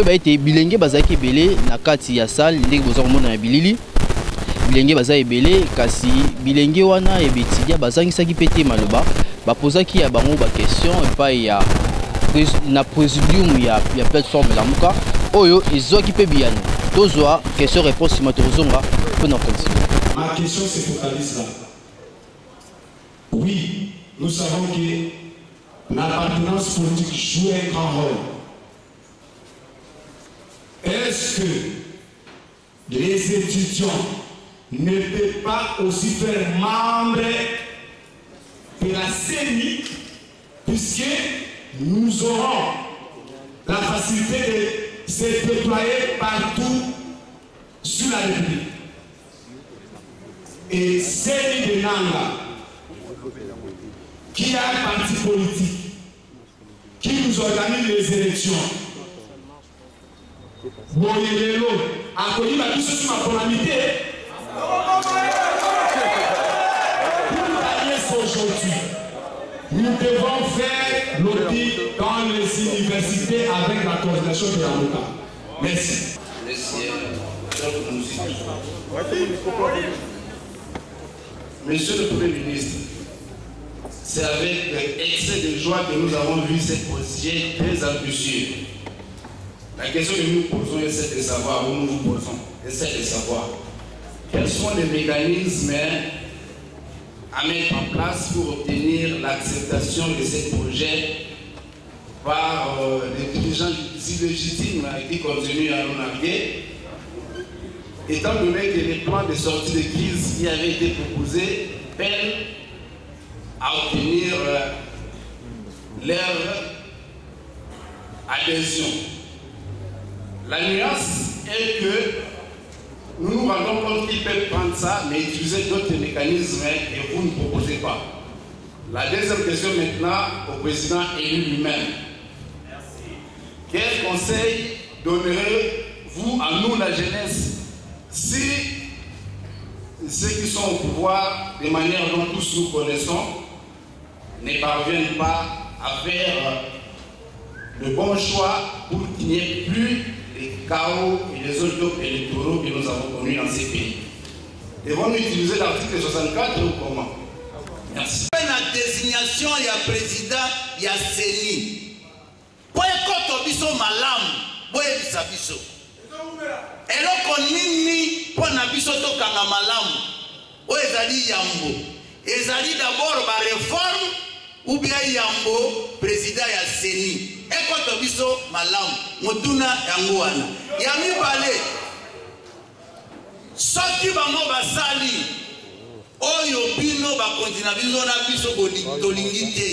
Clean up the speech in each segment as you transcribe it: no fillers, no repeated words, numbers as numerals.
ba été bilenge bazaki belé na kati ya salle ndenge boza komona na bilili bilenge baza ebele kasi bilenge wana ebetidia bazangisaki pete maloba bapozaki ya bango ba question epai ya na présidium ya plateforme la muka oyo ezwaki pe biyano tozwa question réponse matozonga pour nous continuer. Ma question se focalise là. Oui, nous savons que l'appartenance politique joue un grand rôle. Est-ce que les étudiants ne peuvent pas aussi faire membre de la CENI, puisque nous aurons la facilité de se déployer partout sur la République. Et CENI de Nanga, qui a un parti politique, qui nous organise les élections, Boyelelo, a connu la vie sur ma calamité. Pour aujourd'hui, nous devons faire l'audit dans les universités avec la coordination de la MOCA. Merci. Monsieur le Premier ministre, c'est avec excès de joie que nous avons vu ce projet très ambitieux. La question que nous posons est celle de savoir, où nous vous posons, est celle de savoir quels sont les mécanismes à mettre en place pour obtenir l'acceptation de ce projet par les dirigeants illégitimes qui continuent à nous narguer, étant donné que les plans de sortie de crise qui avaient été proposés peinent à obtenir leur adhésion. La nuance est que nous nous rendons compte qu'ils peuvent prendre ça, mais utiliser d'autres mécanismes et vous ne proposez pas. La deuxième question maintenant au président élu lui-même. Quel conseil donnerez-vous à nous, la jeunesse, si ceux qui sont au pouvoir, de manière dont tous nous connaissons, ne parviennent pas à faire le bon choix pour qu'il n'y ait plus les chaos et les autres électoraux que nous avons connus dans ces pays? Devons-nous utiliser l'article 64 ou comment? Merci. La désignation, il y a président, il y a CENI. Pour écouter biso malam, boye bisabiso. Eloko nini pour na biso to kanga malam. O ezali yambo. Ezali d'abord ba réforme ou bien yambo président ya CENI. Écouter biso malam, motuna yango wana. Yami balé. Soki bango basali. Oyo bino ba kontina biso na biso bolingi te.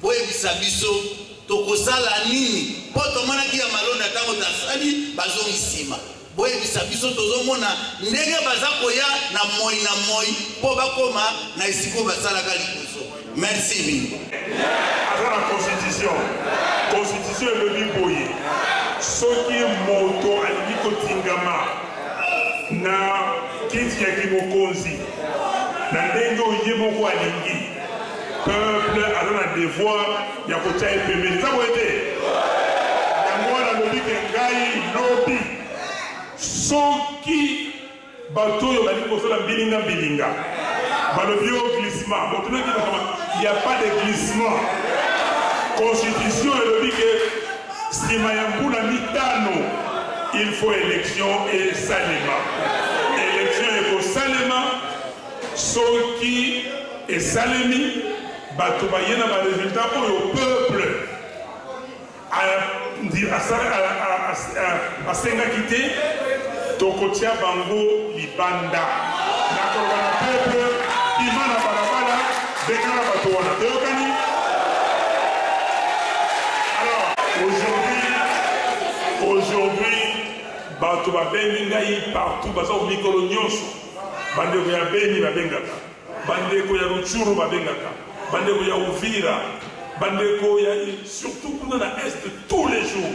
Boye bisabiso. Tokosala nini po tomona ki ya malonda tango tasali bazongisima boye bisabiso tozomona ndenge baza koya na moi po bakoma na esiko basalaka liboso. Merci mingi. La constitution elobi boye soki moto alingi kotingama na kiti ya kibokonzi na ndenge oye moko alingi peuple a un devoir ya kotia epemeli za boyete yango wana lobi ke ngai lobi soki bato oyo bali kosala mbilinga balobi yo glissement botunaki il n'y a pas de glissement. Constitution elobi ke nsima ya mbula mitano il faut élection et salema élection ekosalema soki esalemi bato bayena ba résultat pour le peuple a senga quitté tokotia bango libanda nakoloba na peuple imana balabala bekala bato wana toyokani. Alors aujourd'hui bato babengi ngai partout baza mikolo nyonso bandeko ya Beni babengaka bandeko ya Rutshuru babengaka bandeko ya Uvira, bandeko ya surtout pour la est tous les jours.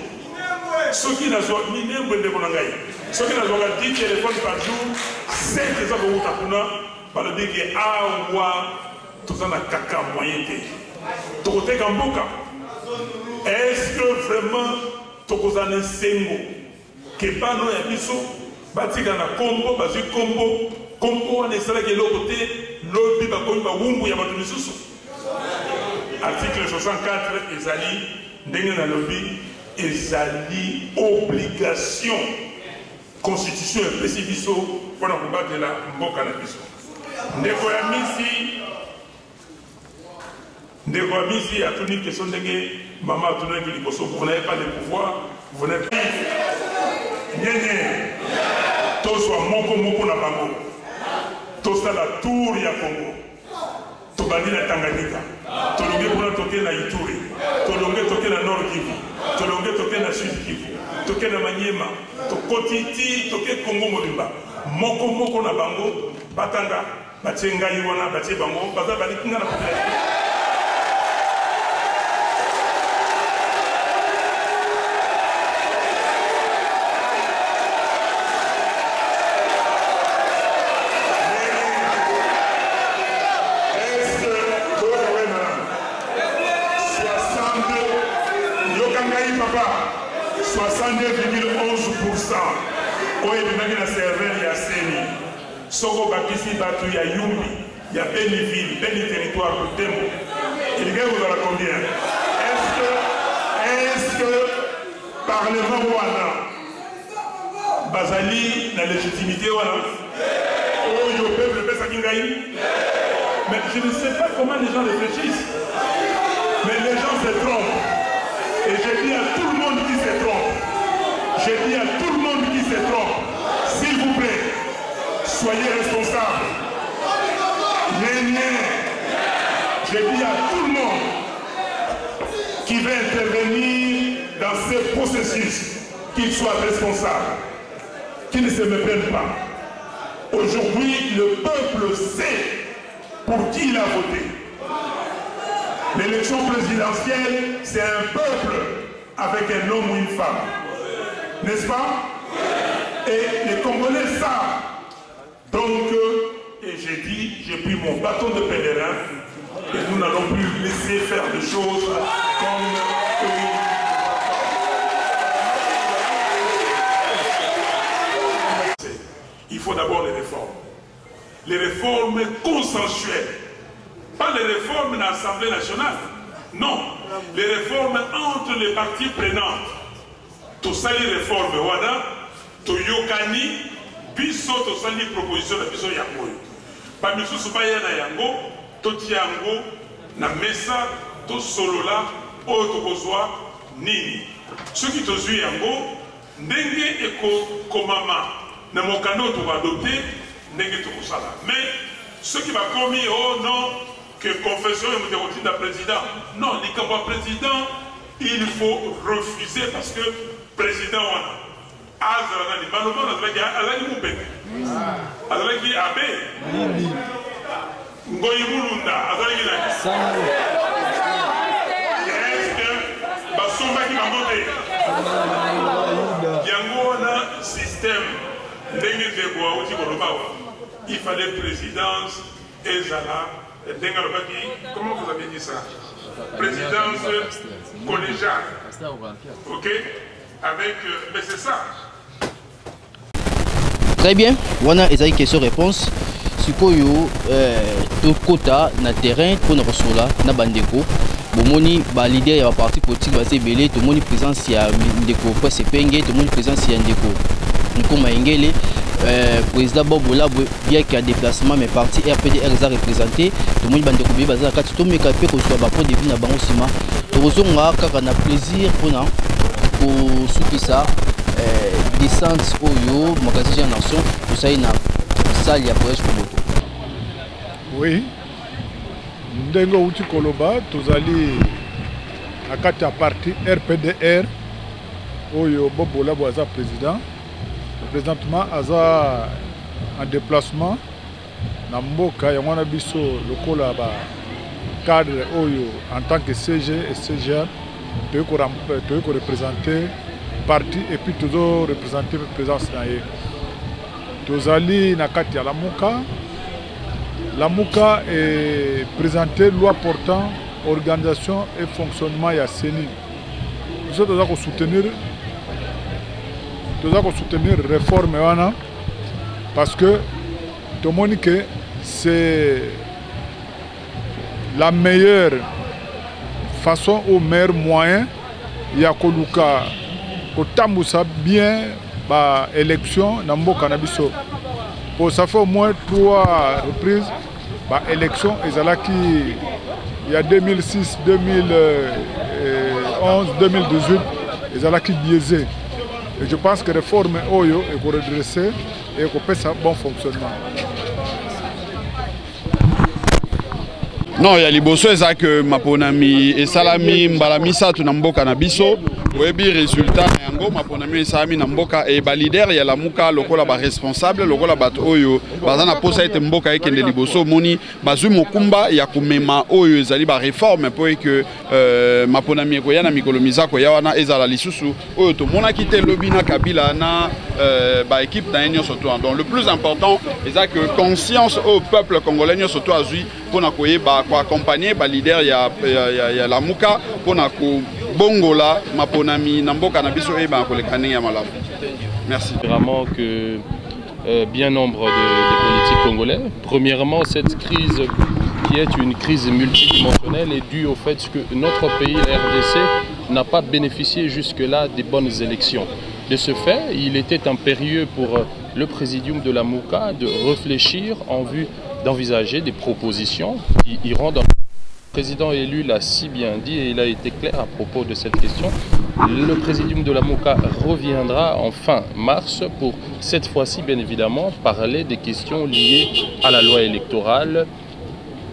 Ceux qui n'ont pas minimum de monangai, ceux qui n'ont pas 10 téléphones par jour, 5 des abonnés tapuna, par le dire que ah moi tout ça n'a caca moyen de. Est-ce que vraiment tokozana sengo kebano ya biso batika na kombo bazwi kombo wana esalaki eloko te lobi bakomi bawumbu ya bato misusu. Article 64 ezali ndenge na lobi ezali obligation constitution epesi biso mpona kobatela mboka na biso. Ndeko ya misi atuni question ndenge mama atunaki liboso, vous n'avez pas de pouvoir, vous n'êtes pas nyenye toswa moko na bango tosala tour ya Congo tobandi na Tanganyika tolonge mpona toke na Ituri tolonge toke na Nord Kivu tolonge toke na Sud Kivu toke na Manyema tokotiti toke Congo mobimba moko na bango batanga batie ngai wana batie bango baza balikinga na population. Soko bakisi batu ya Yumbi, ya Beniville, Beni territoire de Tembo. Il gagne vous la combien? Est-ce que Parlement wana bazali la légitimité wana? Oh, yo peuple pesa kingai. Mais je ne sais pas comment les gens réfléchissent. Mais les gens se trompent. Et je dis à tout le monde qui se trompe. Je dis à tout le monde qui se trompe. S'il vous plaît. Soyez responsables. Je dis à tout le monde qui veut intervenir dans ce processus qu'il soit responsable, qu'il ne se méprenne pas. Aujourd'hui, le peuple sait pour qui il a voté. L'élection présidentielle, c'est un peuple avec un homme ou une femme. N'est-ce pas? Et les Congolais savent. Donc, et j'ai dit, j'ai pris mon bâton de pèlerin et nous n'allons plus laisser faire des choses comme il faut d'abord les réformes. Les réformes consensuelles. Pas les réformes de l'Assemblée nationale. Non. Les réformes entre les parties prenantes. Tout ça, les réformes, voilà. Tout yokani. Biso to sali proposition na biso yango. Ba misusu ba ya na yango, to tiango na mesa to solola o to kozwa nini. Soki to zui yango ndenge eko komama na mokano to adopter ndenge to kosala. Mais ceux qui va commis oh non que confession est montée de président. Non, les cambouis président, il faut refuser parce que président Azra ni maloma azaki mupeke azaki abe ngoyi mulunda azaki na est-ce basombaki bangote yango wana système ndenge ndeko auti kolobawa il fallait présidence ezala ndenge alobaki comment vous avez dit ça présidence collégiale ok avec mais c'est ça. Très bien, wana ezali question réponse. Sikoyo tokota na terrain pour na kosola na bandeko. Bomoni ba leader ya parti politique ba sebele to moni présence ya ndeko Presse Penge, to moni présence ya ndeko Nkoma Engele, président Bobola bien qu'il y a déplacement mais parti RPDR za représenté, to moni bandeko be baza kati to meka pe ko so ba po de vie na bango sima. To kozonga kaka na plaisir pona ko sukisa descente oyo magasin ya nation tosali na salle ya Voyage Komoto. Oui, ndenge uti koloba tozali akati ya parti RPDR oyo Bobola Boaza président. Présentement aza en déplacement na mboka ya mwana biso lokola ba cadre oyo en tant que CG et CGR de représenter parti et puis toujours représenter présence na ye. Tozali na kati ya Lamuka est présenté loi portant organisation et fonctionnement ya CENI. Nous devons soutenir nous allons soutenir la réforme parce que tout le monde que c'est la meilleure façon ou meilleur moyen il y a bien l'élection dans le cannabis. Pour ça fait au moins 3 reprises l'élection il y a 2006, 2011, 2018 ils ont biaisé. Et je pense que la réforme est redressée et qu'on peut un bon fonctionnement. Non, il y a les bossos que Maponami et Salami, Mbalamisa, Tunamboka Nabiso, Webi résultat, Yango, Maponami et Salami Namboka et Balider, il y a la Mouka, le Kola responsable, le Kola Bat Oyo, Bazana Posa et Mboka et Kende Liboso, Moni, Bazu Mokumba, il y a Kumema Oyo, Zali ba réforme pour que Maponami et Koyana Mikolomisa, Koyawana, Ezala Lisusu, Oyo, tout le monde a quitté Lobina, Kabila, na équipe d'Aignon surtout. Donc le plus important, c'est que conscience au peuple congolais, surtout à Zui, pour accompagner les leaders, il y a la Mouka, pour Bongola, Maponami, Namboka, Nabiso et Kolekane Yamala. Merci. Vraiment que bien nombre de politiques congolais. Premièrement, cette crise qui est une crise multidimensionnelle est due au fait que notre pays, la RDC, n'a pas bénéficié jusque-là des bonnes élections. De ce fait, il était impérieux pour le présidium de la Mouka de réfléchir en vue d'envisager des propositions qui iront dans... Le président élu l'a si bien dit et il a été clair à propos de cette question. Le présidium de la Mouka reviendra en fin mars pour cette fois-ci bien évidemment parler des questions liées à la loi électorale,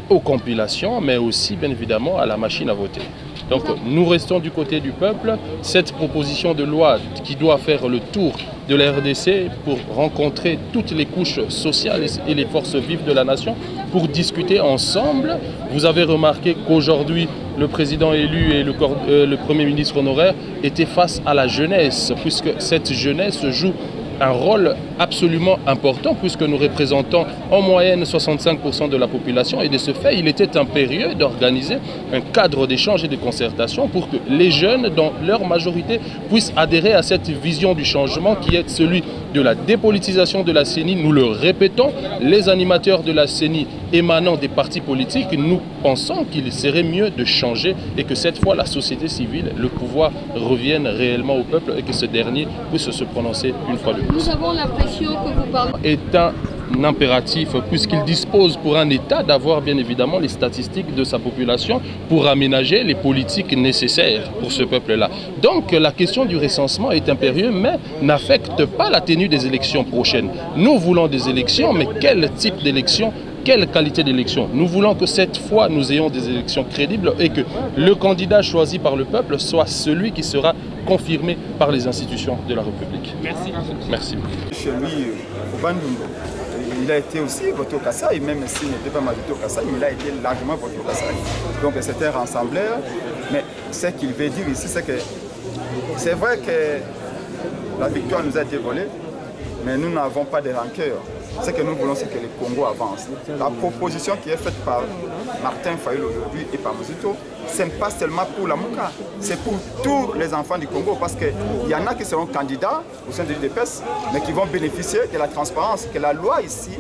aux compilations, mais aussi bien évidemment à la machine à voter. Donc nous restons du côté du peuple. Cette proposition de loi qui doit faire le tour de la RDC pour rencontrer toutes les couches sociales et les forces vives de la nation pour discuter ensemble. Vous avez remarqué qu'aujourd'hui le président élu et le Premier ministre honoraire étaient face à la jeunesse, puisque cette jeunesse joue un rôle absolument important puisque nous représentons en moyenne 65% de la population et de ce fait, il était impérieux d'organiser un cadre d'échange et de concertation pour que les jeunes, dans leur majorité, puissent adhérer à cette vision du changement qui est celui de la dépolitisation de la CENI. Nous le répétons, les animateurs de la CENI émanant des partis politiques, nous pensons qu'il serait mieux de changer et que cette fois, la société civile, le pouvoir revienne réellement au peuple et que ce dernier puisse se prononcer une fois de plus. Nous avons l'impression que vous parlez... Est un impératif puisqu'il dispose pour un État d'avoir bien évidemment les statistiques de sa population pour aménager les politiques nécessaires pour ce peuple-là. Donc la question du recensement est impérieuse mais n'affecte pas la tenue des élections prochaines. Nous voulons des élections, mais quel type d'élection ? Quelle qualité d'élection? Nous voulons que cette fois, nous ayons des élections crédibles et que le candidat choisi par le peuple soit celui qui sera confirmé par les institutions de la République. Merci. Merci. Chez lui, au Bandungo, il a été aussi voté au Kassai, même s'il n'était pas mal voté au Kassai, il a été largement voté au Kassai. Donc c'est un rassembleur, mais ce qu'il veut dire ici, c'est que c'est vrai que la victoire nous a été volée, mais nous n'avons pas de rancœur. Ce que nous voulons, c'est que le Congo avance. La proposition qui est faite par Martin Fayulu aujourd'hui et par Muzito, ce n'est pas seulement pour la Mouka, c'est pour tous les enfants du Congo, parce qu'il y en a qui seront candidats au sein de l'UDPS, mais qui vont bénéficier de la transparence que la loi ici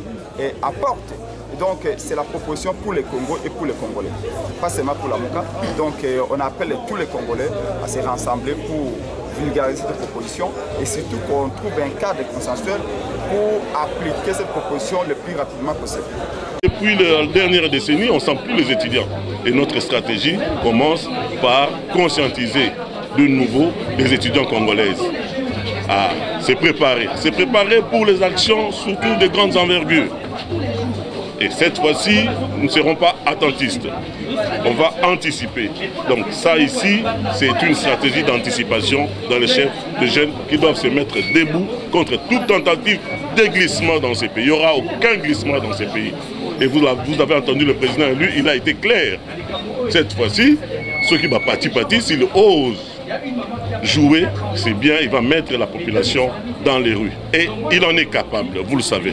apporte. Et donc c'est la proposition pour les Congos et pour les Congolais, pas seulement pour la Mouka. Donc on appelle tous les Congolais à se rassembler pour vulgariser cette proposition et surtout qu'on trouve un cadre consensuel pour appliquer cette proposition le plus rapidement possible. Depuis la dernière décennie, on ne sent plus les étudiants. Et notre stratégie commence par conscientiser de nouveau les étudiants congolaises à se préparer pour les actions, surtout de grandes envergures. Et cette fois-ci, nous ne serons pas attentistes. On va anticiper. Donc ça ici, c'est une stratégie d'anticipation dans les chefs de jeunes qui doivent se mettre debout contre toute tentative de glissement dans ces pays. Il n'y aura aucun glissement dans ces pays. Et vous avez entendu le président élu, il a été clair. Cette fois-ci, ceux qui va partir, s'il ose jouer, c'est bien, il va mettre la population dans les rues. Et il en est capable, vous le savez.